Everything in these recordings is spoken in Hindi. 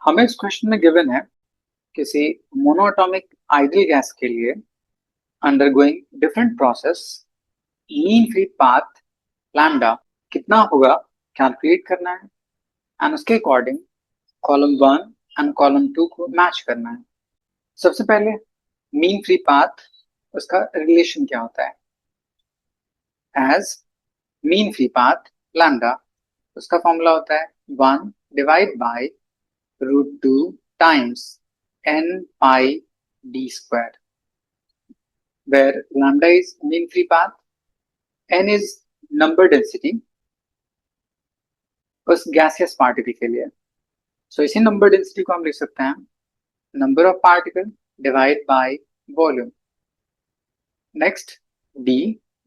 हमें इस क्वेश्चन में गिवन है किसी मोनोएटॉमिक आइडियल गैस के लिए undergoing different process mean free path lambda कितना होगा कैलकुलेट करना है एंड उसके अकॉर्डिंग कॉलम 1 एंड कॉलम 2 को मैच करना है। सबसे पहले मीन फ्री पाथ, उसका रिलेशन क्या होता है। As mean free path lambda, उसका फॉर्मूला होता है 1 divide by √2 times n pi d square, where lambda is mean free path, n is number density उस गैसियस पार्टिकल के लिए। सो इसी नंबर डेंसिटी को हम लिख सकते हैं number of particle divide by volume. Next d,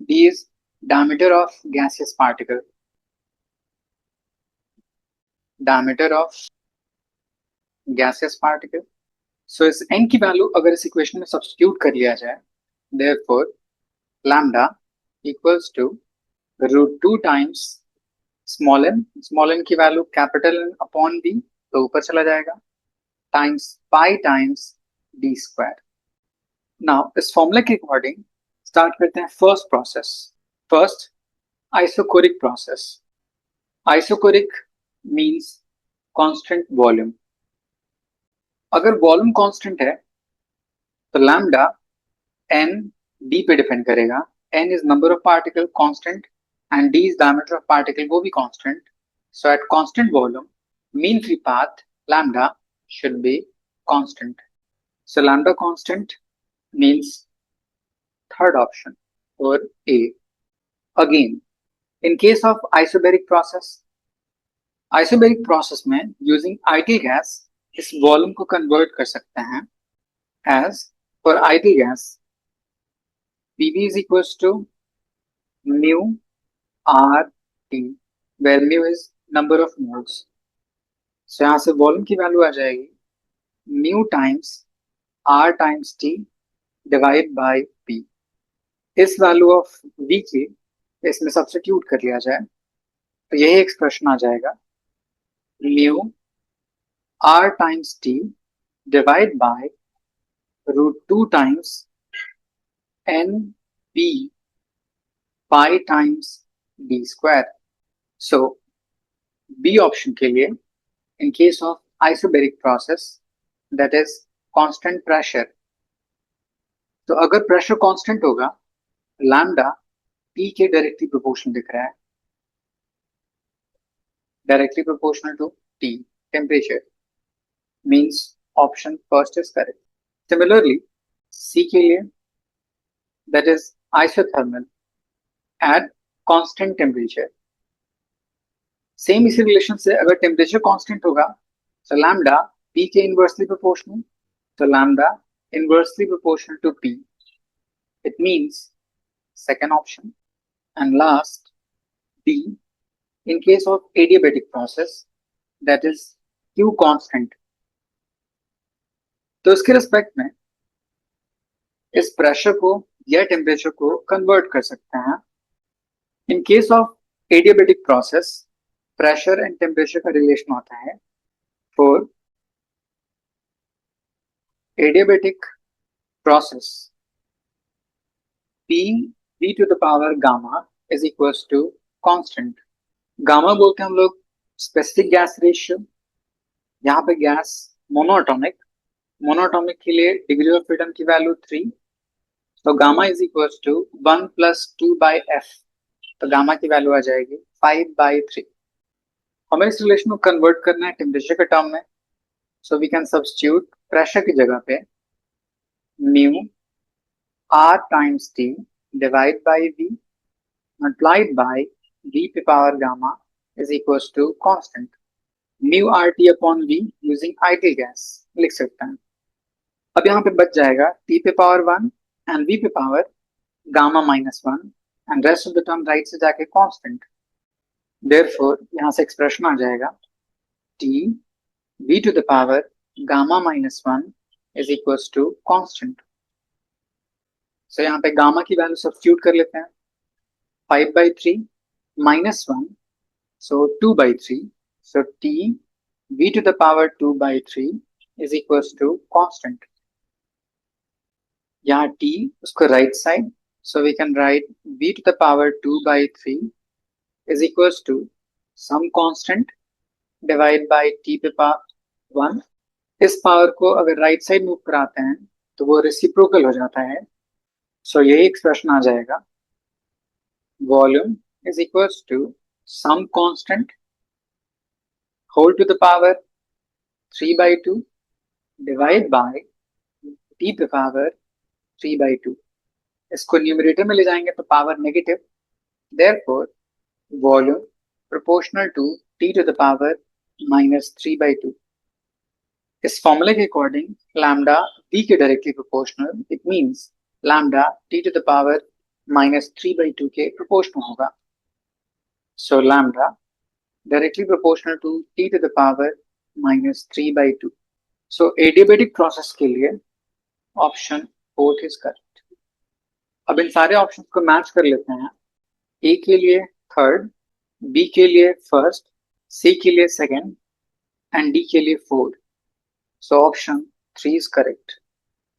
d is diameter of gaseous particle, diameter of gaseous particle। सो इस n की वैल्यू अगर इस इक्वेशन में सब्स्टिट्यूट कर लिया जाए, therefore lambda equals to √2 times small N की value capital N upon B, तो ऊपर चला जाएगा, times pi times D square. Now इस फॉर्मूला के अकॉर्डिंग स्टार्ट करते हैं first process. First isochoric process. Isochoric means constant volume. अगर वॉल्यूम कांस्टेंट है तो लैम्डा एन डी पे डिपेंड करेगा। N is number of particle constant and d is diameter of particle will be constant. So at constant volume, mean free path lambda should be constant. So lambda constant means third option or A. Again, in case of isobaric process में using ideal gas इस वॉल्यूम को कन्वर्ट कर सकते हैं as for ideal gas PV is equals to mu RT, where mu is number of moles. So यहाँ से वॉल्यूम की वैल्यू आ जाएगी mu times R times T divide bye P। इस वैल्यू ऑफ V की इसमें सब्स्टिट्यूट कर लिया जाए तो यही एक्सप्रेशन आ जाएगा mu R times T divide by √2 times NP pi times D square. So B option के लिए in case of isobaric process, that is constant pressure, तो अगर प्रेशर कांस्टेंट होगा लैम्डा P के डायरेक्टली प्रोपोर्शनल दिख रहा है, directly proportional to T temperature, means option first is correct. Similarly C के लिए that is isothermal at constant temperature, same इसी रिलेशन से अगर टेम्परेचर कांस्टेंट होगा तो लैम्डा P के inversely proportional, so lambda inversely proportional to P. It means second option. And last, D, in case of adiabatic process, that is Q constant. तो इसके रिस्पेक्ट में इस प्रेशर को या टेम्परेचर को कन्वर्ट कर सकते हैं। In case of adiabatic process pressure and temperature का रिलेशन होता है for adiabatic process P to the power gamma is equals to constant. Gamma बोलते हैं हम लोग स्पेसिफिक गैस रेशियो। यहाँ पे गैस मोनोएटॉमिक, मोनोएटॉमिक के लिए डिग्री ऑफ फ्रीडम की वैल्यू 3, तो gamma is equals to 1 + 2/f, तो गामा की वैल्यू आ जाएगी 5/3। हमें इस रिलेशन को कन्वर्ट करना है टेम्परेचर के टर्म में, so we can substitute pressure की जगह पे mu R times T divide by V multiplied by V पे power gamma is equals to constant mu RT upon V using ideal gas लिख सकते हैं। अब यहाँ पे बच जाएगा T पे पावर 1 and V पे power gamma -1 and rest of the term right से जाके constant। therefore यहाँ से एक्सप्रेशन आ जाएगा T V to the power gamma -1 is equals to constant। so यहाँ पे गामा की वैल्यू सब्स्टिट्यूट कर लेते हैं 5/3 -1, so 2/3, so T v to the power 2 by 3 is equals to constant. यहाँ t उसको right side, so we can write v to the power 2 by 3 is equals to some constant divide by t पे पावर 1. इस पावर को अगर राइट साइड मूव कराते हैं तो वो रेसिप्रोकल हो जाता है, सो यही एक्सप्रेशन आ जाएगा. Volume is equals to some constant whole to the power 3 by 2 divide by T पे पावर 3 by 2. इसको न्यूमरेटर में ले जाएंगे तो power negative, therefore volume proportional to T to the power -3/2. इस फॉर्मूले के अकॉर्डिंग लैम्डा v के directly proportional, it means lambda t to the power -3/2 के प्रोपोर्शनल होगा. So lambda directly proportional to t to the power -3/2. So adiabatic process के लिए ऑप्शन 4 इज करेक्ट. अब इन सारे ऑप्शंस को मैच कर लेते हैं. ए के लिए थर्ड, बी के लिए फर्स्ट, सी के लिए सेकंड एंड डी के लिए fourth. So option 3 is correct.